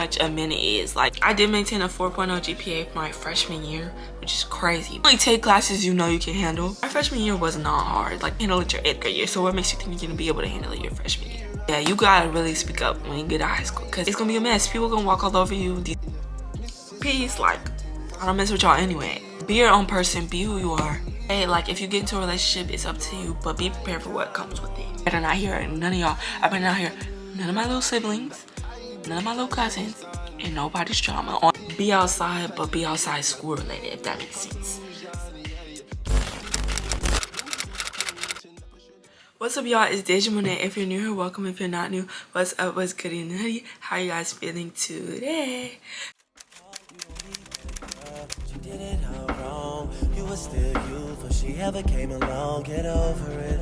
much a minute is. Like, I did maintain a 4.0 GPA for my freshman year, which is crazy. Only take classes you know you can handle. My freshman year was not hard. Like, handle it your 8th grade year. So what makes you think you're gonna be able to handle it your freshman year? Yeah, you gotta really speak up when you get to high school, because it's gonna be a mess. People gonna walk all over you. Peace, like, I don't mess with y'all anyway. Be your own person, be who you are. Hey, like, if you get into a relationship, it's up to you, but be prepared for what comes with it. I better not hear none of y'all. I better not hear none of my little siblings, none of my little cousins, and nobody's drama. Be outside, but be outside school related, if that makes sense. What's up, y'all? It's dazhamonaee. If you're new here, welcome. If you're not new, what's up, what's good in the hoodie? How you guys feeling today? Did it all wrong. You were still you before she ever came along. Get over it.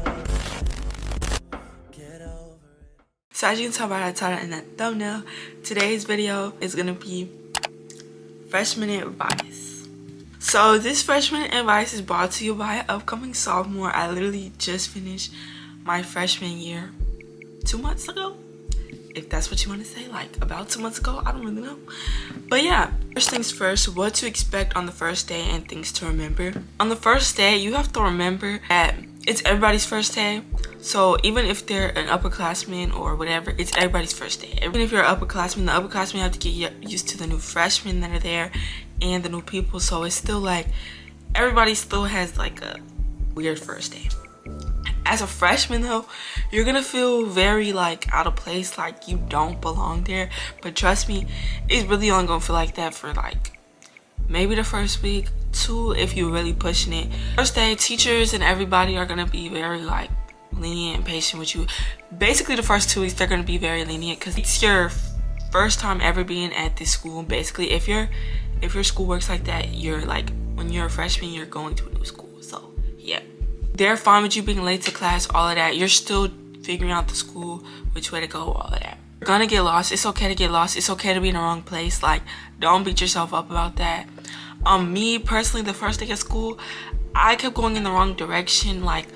Get over it. So as you can tell by that title and that thumbnail, today's video is gonna be freshman advice. So this freshman advice is brought to you by an upcoming sophomore. I literally just finished my freshman year 2 months ago, if that's what you want to say, like about 2 months ago. I don't really know, but yeah. First things first, what to expect on the first day and things to remember. On the first day, you have to remember that it's everybody's first day. So even if they're an upperclassman or whatever, it's everybody's first day. Even if you're an upperclassman, the upperclassmen have to get used to the new freshmen that are there and the new people. So it's still like everybody still has like a weird first day. As a freshman though, you're gonna feel very like out of place, like you don't belong there. But trust me, it's really only gonna feel like that for like maybe the first week, 2 if you're really pushing it. First day, teachers and everybody are gonna be very like lenient and patient with you. Basically the first 2 weeks they're gonna be very lenient because it's your first time ever being at this school. Basically if your school works like that, you're like, when you're a freshman, you're going to a new school. So yeah, they're fine with you being late to class, all of that. You're still figuring out the school, which way to go, all of that. You're gonna get lost. It's okay to get lost. It's okay to be in the wrong place. Like, don't beat yourself up about that. Me personally, the first day of school, I kept going in the wrong direction. Like,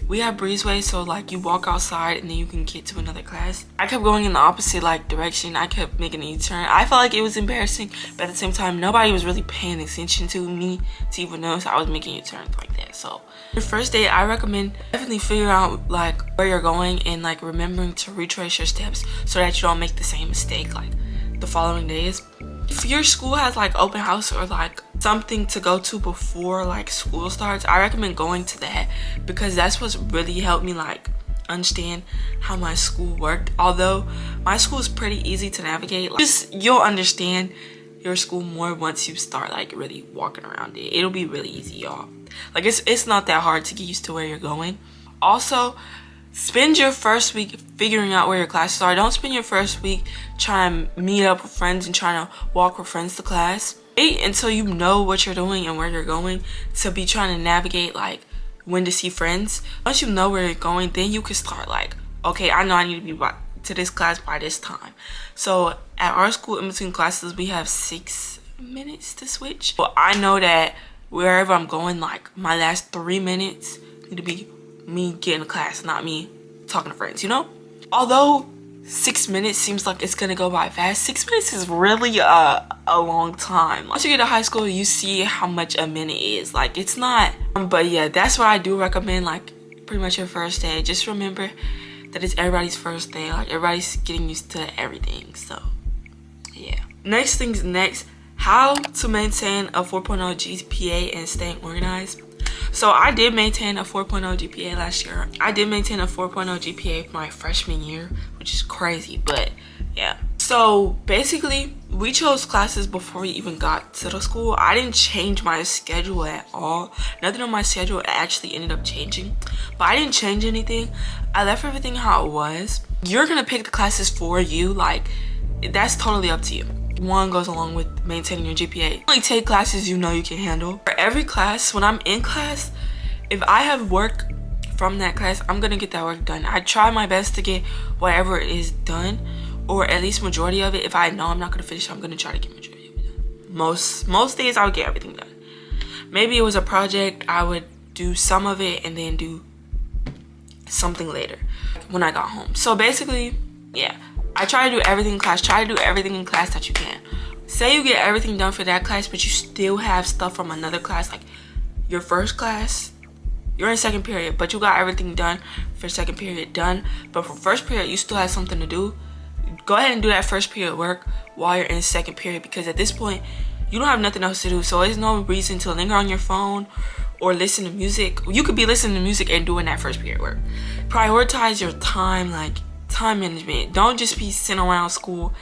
we have breezeway, so like you walk outside and then you can get to another class. I kept going in the opposite like direction. I kept making a U-turn. I felt like it was embarrassing, but at the same time nobody was really paying attention to me to even notice I was making U-turns like that. So your first day, I recommend definitely figuring out like where you're going and like remembering to retrace your steps so that you don't make the same mistake like the following days. If your school has like open house or like something to go to before like school starts, I recommend going to that, because that's what's really helped me like understand how my school worked. Although my school is pretty easy to navigate, like, you'll understand your school more once you start like really walking around it. It'll be really easy, y'all. Like it's not that hard to get used to where you're going. Also, spend your first week figuring out where your classes are. Don't spend your first week trying to meet up with friends and trying to walk with friends to class. Wait until you know what you're doing and where you're going to be trying to navigate like when to see friends. Once you know where you're going, then you can start like, okay, I know I need to be to this class by this time. So at our school, in between classes, we have 6 minutes to switch. Well, I know that wherever I'm going, like my last 3 minutes need to be me getting to class, not me talking to friends, you know? Although 6 minutes seems like it's gonna go by fast, 6 minutes is really a long time. Once you get to high school, you see how much a minute is. Like, it's not, but yeah, that's what I do recommend, like pretty much your first day. Just remember that it's everybody's first day. Like, everybody's getting used to everything. So yeah, next things next, how to maintain a 4.0 GPA and staying organized. So I did maintain a 4.0 GPA last year. I did maintain a 4.0 GPA for my freshman year, which is crazy, but yeah. So basically, we chose classes before we even got to the school. I didn't change my schedule at all. Nothing on my schedule actually ended up changing, but I didn't change anything. I left everything how it was. You're gonna pick the classes for you. Like, that's totally up to you. One goes along with maintaining your GPA. Only take classes you know you can handle. For every class, when I'm in class, if I have work from that class, I'm gonna get that work done. I try my best to get whatever is done, or at least majority of it. If I know I'm not gonna finish, I'm gonna try to get majority of it done. Most days I would get everything done. Maybe it was a project, I would do some of it and then do something later when I got home. So basically, yeah, I try to do everything in class. Try to do everything in class that you can. Say you get everything done for that class, but you still have stuff from another class, like your first class. You're in second period, but you got everything done for second period done. But for first period, you still have something to do. Go ahead and do that first period work while you're in second period, because at this point, you don't have nothing else to do. So there's no reason to linger on your phone or listen to music. You could be listening to music and doing that first period work. Prioritize your time, like time management. Don't just be sitting around school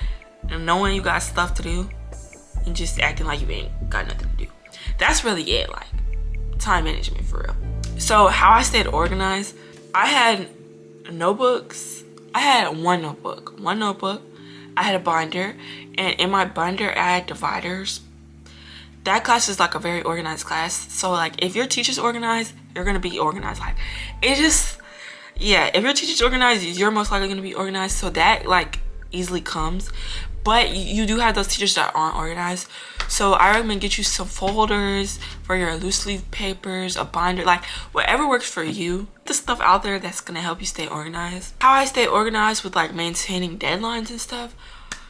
and knowing you got stuff to do and just acting like you ain't got nothing to do. That's really it, like time management for real. So how I stayed organized, I had notebooks. I had one notebook. I had a binder, and in my binder I had dividers. That class is like a very organized class. So like if your teacher's organized, you're gonna be organized. Like it just, yeah, if your teacher's organized, you're most likely gonna be organized. So that like easily comes. But you do have those teachers that aren't organized. So I recommend get you some folders for your loose leaf papers, a binder, like whatever works for you. The stuff out there that's gonna help you stay organized. How I stay organized with like maintaining deadlines and stuff.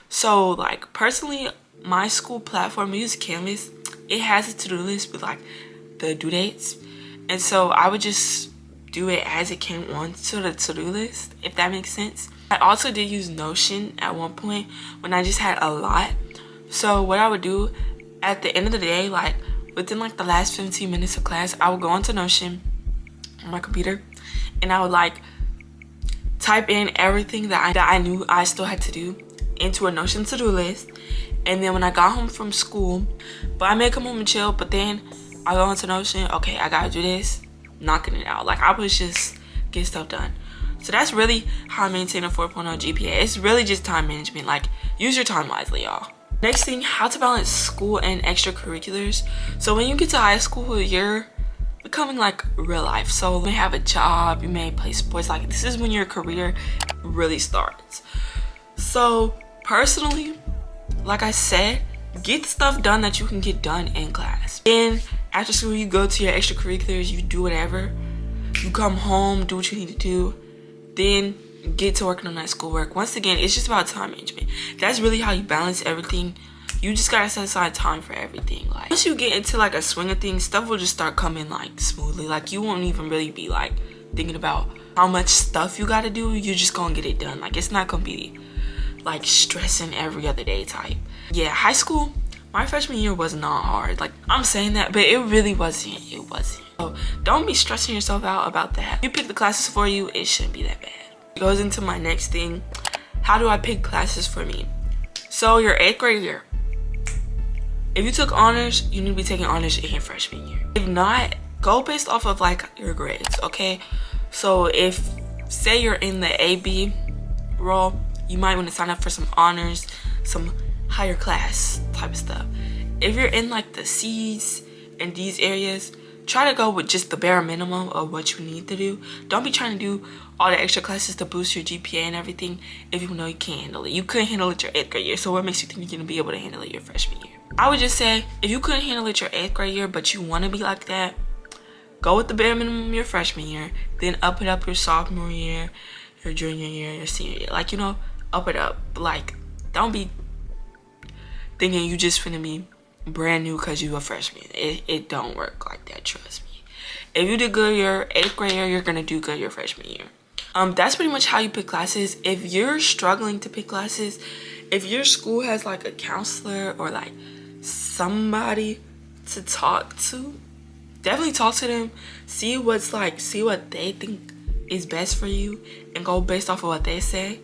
So like personally, my school platform, we use Canvas. It has a to-do list with like the due dates. And so I would just do it as it came onto the to-do list, if that makes sense. I also did use Notion at one point when I just had a lot. So what I would do at the end of the day, like within like the last 15 minutes of class, I would go onto Notion on my computer and I would like type in everything that I knew I still had to do into a Notion to-do list. And then when I got home from school, but I may come home and chill, but then I go into Notion, okay, I gotta do this, knocking it out. Like I was just get stuff done. So that's really how I maintain a 4.0 GPA. It's really just time management. Like, use your time wisely, y'all. Next thing, how to balance school and extracurriculars. So when you get to high school, you're becoming like real life. So you may have a job, you may play sports. Like this is when your career really starts. So personally, like I said, get stuff done that you can get done in class. Then after school, you go to your extracurriculars, you do whatever. You come home, do what you need to do. Then get to working on that schoolwork. Once again, it's just about time management. That's really how you balance everything. You just gotta set aside time for everything. Like once you get into like a swing of things, stuff will just start coming like smoothly. Like you won't even really be like thinking about how much stuff you gotta do. You're just gonna get it done. Like it's not gonna be like stressing every other day type. Yeah, high school, my freshman year was not hard. Like I'm saying that, but it really wasn't. It wasn't. So don't be stressing yourself out about that. You pick the classes for you, it shouldn't be that bad. It goes into my next thing. How do I pick classes for me? So your 8th grade year, if you took honors, you need to be taking honors in your freshman year. If not, go based off of like your grades, okay? So if say you're in the AB role, you might want to sign up for some honors, some higher class type of stuff. If you're in like the C's and D's areas, try to go with just the bare minimum of what you need to do. Don't be trying to do all the extra classes to boost your GPA and everything if you know you can't handle it. You couldn't handle it your 8th grade year, so what makes you think you're gonna be able to handle it your freshman year? I would just say, if you couldn't handle it your 8th grade year, but you wanna be like that, go with the bare minimum your freshman year, then up it up your sophomore year, your junior year, your senior year. Like, you know, up it up. Like, don't be thinking you just finna be brand new because you a freshman. It don't work like that, trust me. If you did good your 8th grade year, you're gonna do good your freshman year. That's pretty much how you pick classes. If you're struggling to pick classes, if your school has like a counselor or like somebody to talk to, definitely talk to them. See what they think is best for you and go based off of what they say.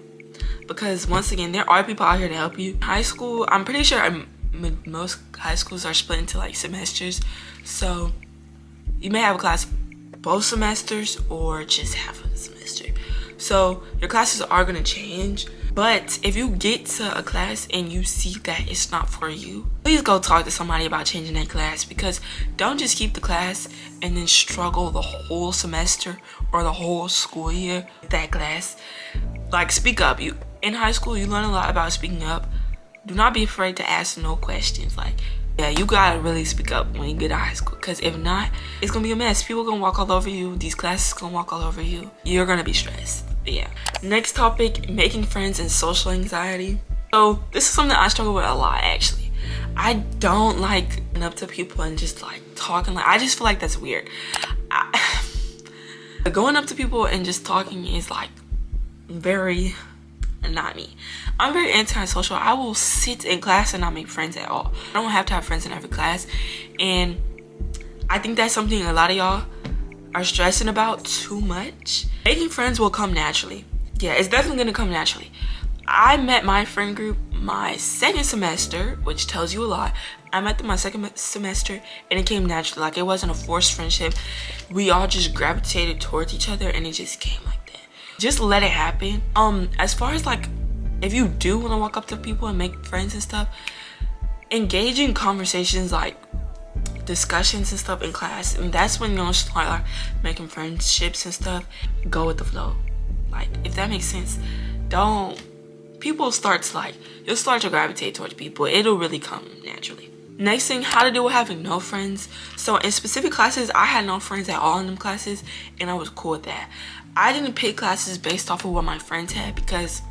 Because once again, there are people out here to help you. High school, I'm pretty sure most high schools are split into like semesters. So you may have a class both semesters or just half of a semester. So your classes are gonna change. But if you get to a class and you see that it's not for you, please go talk to somebody about changing that class. Because don't just keep the class and then struggle the whole semester or the whole school year with that class. Like, speak up. You in high school, you learn a lot about speaking up. Do not be afraid to ask no questions. Like, yeah, you gotta really speak up when you get to high school. Because if not, it's gonna be a mess. People gonna walk all over you. These classes gonna walk all over you. You're gonna be stressed. yeah. Next topic, making friends and social anxiety. So this is something I struggle with a lot, actually. I don't like going up to people and just like talking. Like, I just feel like that's weird. Going up to people and just talking is like very not me. I'm very antisocial. I will sit in class and not make friends at all. I don't have to have friends in every class, and I think that's something a lot of y'all are stressing about too much. Making friends will come naturally. Yeah, it's definitely gonna come naturally. I met my friend group my second semester, which tells you a lot. I met them my second semester and it came naturally. Like, it wasn't a forced friendship. We all just gravitated towards each other and it just came like that. Just let it happen. As far as like, if you do want to walk up to people and make friends and stuff, engage in conversations like discussions and stuff in class, and that's when you're gonna start like making friendships and stuff. Go with the flow. Like, if that makes sense. People start to like, you'll start to gravitate towards people. It'll really come naturally. Next thing, how to deal with having no friends. So in specific classes, I had no friends at all in them classes, and I was cool with that. I didn't pick classes based off of what my friends had, because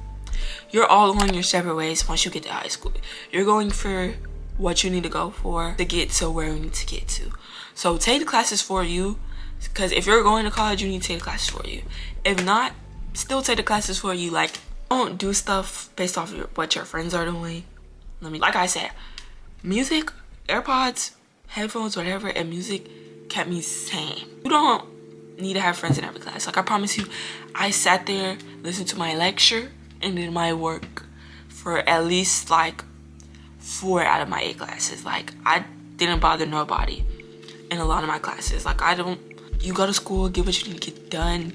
you're all going your separate ways once you get to high school. You're going for what you need to go for to get to where you need to get to. So take the classes for you, because if you're going to college, you need to take the classes for you. If not, still take the classes for you. Like, don't do stuff based off of what your friends are doing. Like I said, music, AirPods, headphones, whatever, and music kept me sane. You don't need to have friends in every class. Like, I promise you, I sat there, listened to my lecture, and did my work for at least like 4 out of my 8 classes. Like, I didn't bother nobody in a lot of my classes. Like, you go to school, get what you need to get done,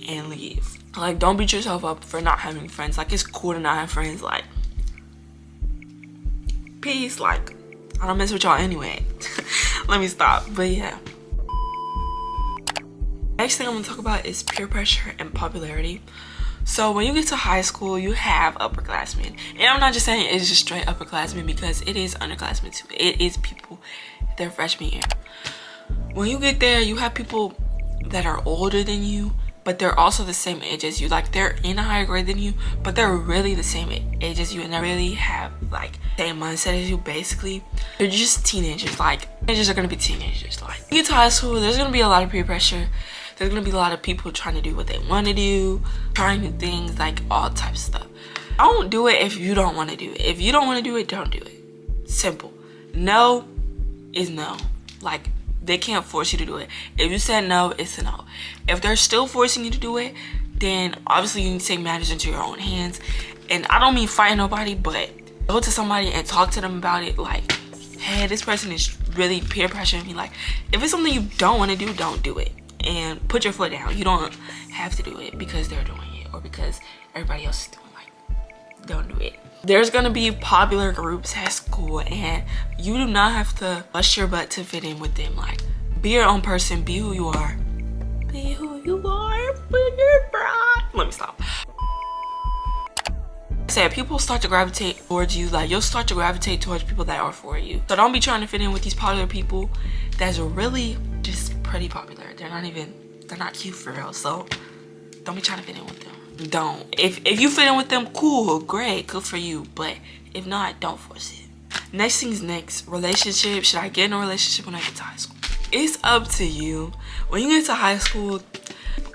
and leave. Like, don't beat yourself up for not having friends. Like, it's cool to not have friends. Like, peace. Like, I don't mess with y'all anyway. Let me stop. But yeah. Next thing I'm gonna talk about is peer pressure and popularity. So when you get to high school, you have upperclassmen. And I'm not just saying it's just straight upperclassmen, because it is underclassmen too. It is people their freshman year. When you get there, you have people that are older than you, but they're also the same age as you. Like, they're in a higher grade than you, but they're really the same age as you, and they really have like same mindset as you. Basically, they're just teenagers. Like, teenagers are gonna be teenagers. Like, you get to high school, there's gonna be a lot of peer pressure. There's gonna be a lot of people trying to do what they want to do, trying new things, like all types of stuff. Don't do it if you don't want to do it. If you don't want to do it, don't do it. Simple. No is no. Like, they can't force you to do it. If you said no, it's a no. If they're still forcing you to do it, then obviously you need to take matters into your own hands. And I don't mean fight nobody, but go to somebody and talk to them about it. Like, hey, this person is really peer pressuring me. Like, if it's something you don't want to do, don't do it. And put your foot down. You don't have to do it because they're doing it or because everybody else is doing it. Like, don't do it. There's gonna be popular groups at school, and you do not have to bust your butt to fit in with them. Like, be your own person. Be who you are. Be who you are. Be your bride. Let me stop. Said people start to gravitate towards you. Like, you'll start to gravitate towards people that are for you. So don't be trying to fit in with these popular people that's really just pretty popular. They're not cute for real. So don't be trying to fit in with them. Don't. If you fit in with them, cool, great, good for you. But if not, don't force it. Next thing's next. Relationship. Should I get in a relationship when I get to high school? It's up to you. When you get to high school,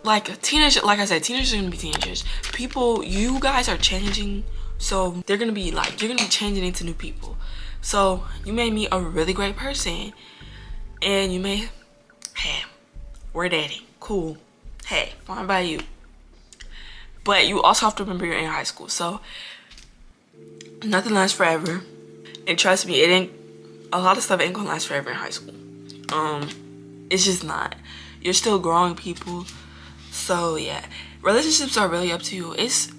like I said, teenagers are gonna be teenagers. You guys are changing, so they're gonna be like, you're gonna be changing into new people. So you may meet a really great person, and you may, hey, we're dating, cool, hey, fine by you. But you also have to remember you're in high school, so nothing lasts forever. And trust me, a lot of stuff ain't gonna last forever in high school. It's just not. You're still growing people. So yeah, relationships are really up to you. If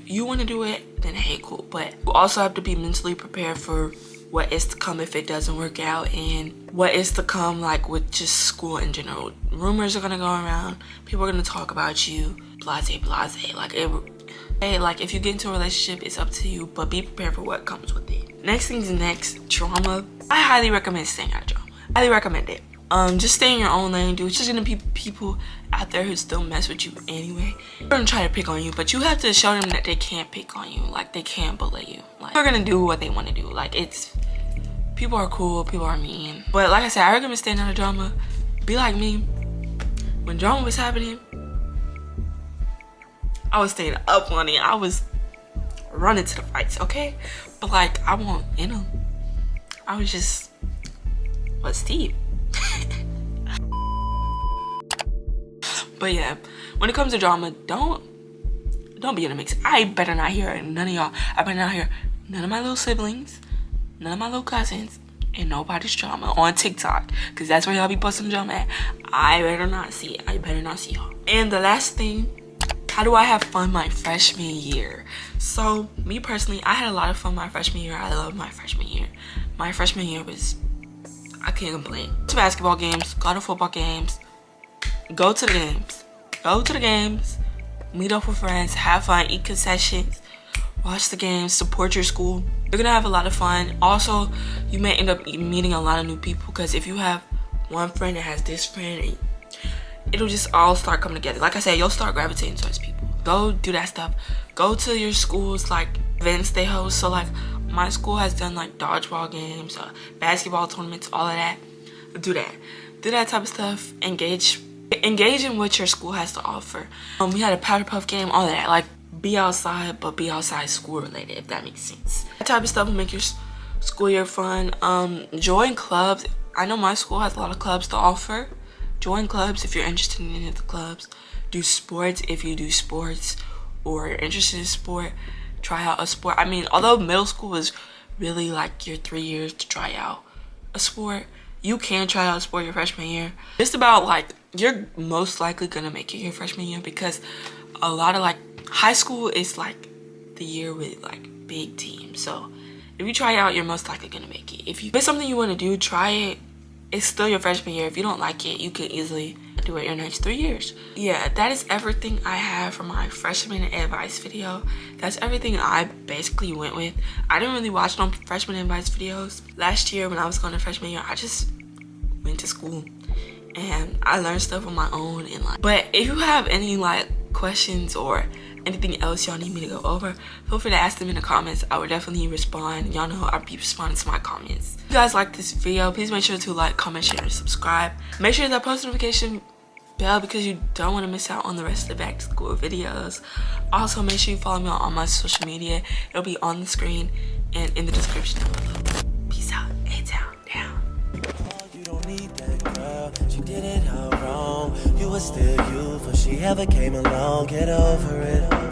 you want to do it, then hey, cool. But you also have to be mentally prepared for what is to come if it doesn't work out, and what is to come, like with just school in general. Rumors are gonna go around. People are gonna talk about you. Blase. Like, if you get into a relationship, it's up to you, but be prepared for what comes with it. Next thing's next, drama. I highly recommend staying out of drama. Highly recommend it. Just stay in your own lane, dude. It's just gonna be people out there who still mess with you anyway. They're gonna try to pick on you, but you have to show them that they can't pick on you. Like, they can't bully you. Like, they're gonna do what they want to do. Like, it's, people are cool, people are mean. But like I said, I recommend staying out of drama. Be like me. When drama was happening, I was staying up on it. I was running to the fights, okay? But like, I won't in them. I was just, what's deep? But yeah, when it comes to drama, don't be in the mix. I better not hear none of y'all. I better not hear none of my little siblings, none of my little cousins, and nobody's drama on TikTok, because that's where y'all be posting drama at. I better not see it. I better not see y'all. And the last thing, how do I have fun my freshman year? So me personally, I had a lot of fun my freshman year. I love my freshman year. My freshman year was, I can't complain. Go to basketball games, go to football games, go to the games, meet up with friends, have fun, eat concessions, watch the games, support your school. You're gonna have a lot of fun. Also, you may end up meeting a lot of new people, because if you have one friend that has this friend, it'll just all start coming together. Like I said, you'll start gravitating towards people. Go do that stuff. Go to your school's like events they host. So like my school has done like dodgeball games, basketball tournaments, all of that. Do that type of stuff. Engage in what your school has to offer. We had a powder puff game, all of that. Like, be outside, but be outside school related, if that makes sense. That type of stuff will make your school year fun. Join clubs. I know my school has a lot of clubs to offer. Join clubs if you're interested in any of the clubs. Do sports if you do sports or you're interested in sport. Try out a sport. I mean, although middle school is really like your 3 years to try out a sport, you can try out a sport your freshman year. Just about like, you're most likely gonna make it your freshman year, because a lot of like high school is like the year with like big teams. So if you try out, you're most likely gonna make it. If it's something you want to do, try it. It's still your freshman year. If you don't like it, you could easily do it your next 3 years. Yeah, that is everything I have for my freshman advice video. That's everything I basically went with. I didn't really watch no freshman advice videos. Last year when I was going to freshman year, I just went to school and I learned stuff on my own. And like, but if you have any like questions or anything else y'all need me to go over, feel free to ask them in the comments. I would definitely respond. Y'all know I'll be responding to my comments. If you guys like this video, please make sure to like, comment, share, and subscribe. Make sure that post notification bell, because you don't want to miss out on the rest of the back to school videos. Also, make sure you follow me on all my social media. It'll be on the screen and in the description down below. Peace out. A-Town down. You don't need that girl. She did it all wrong. You were still you before she ever came along. Get over it.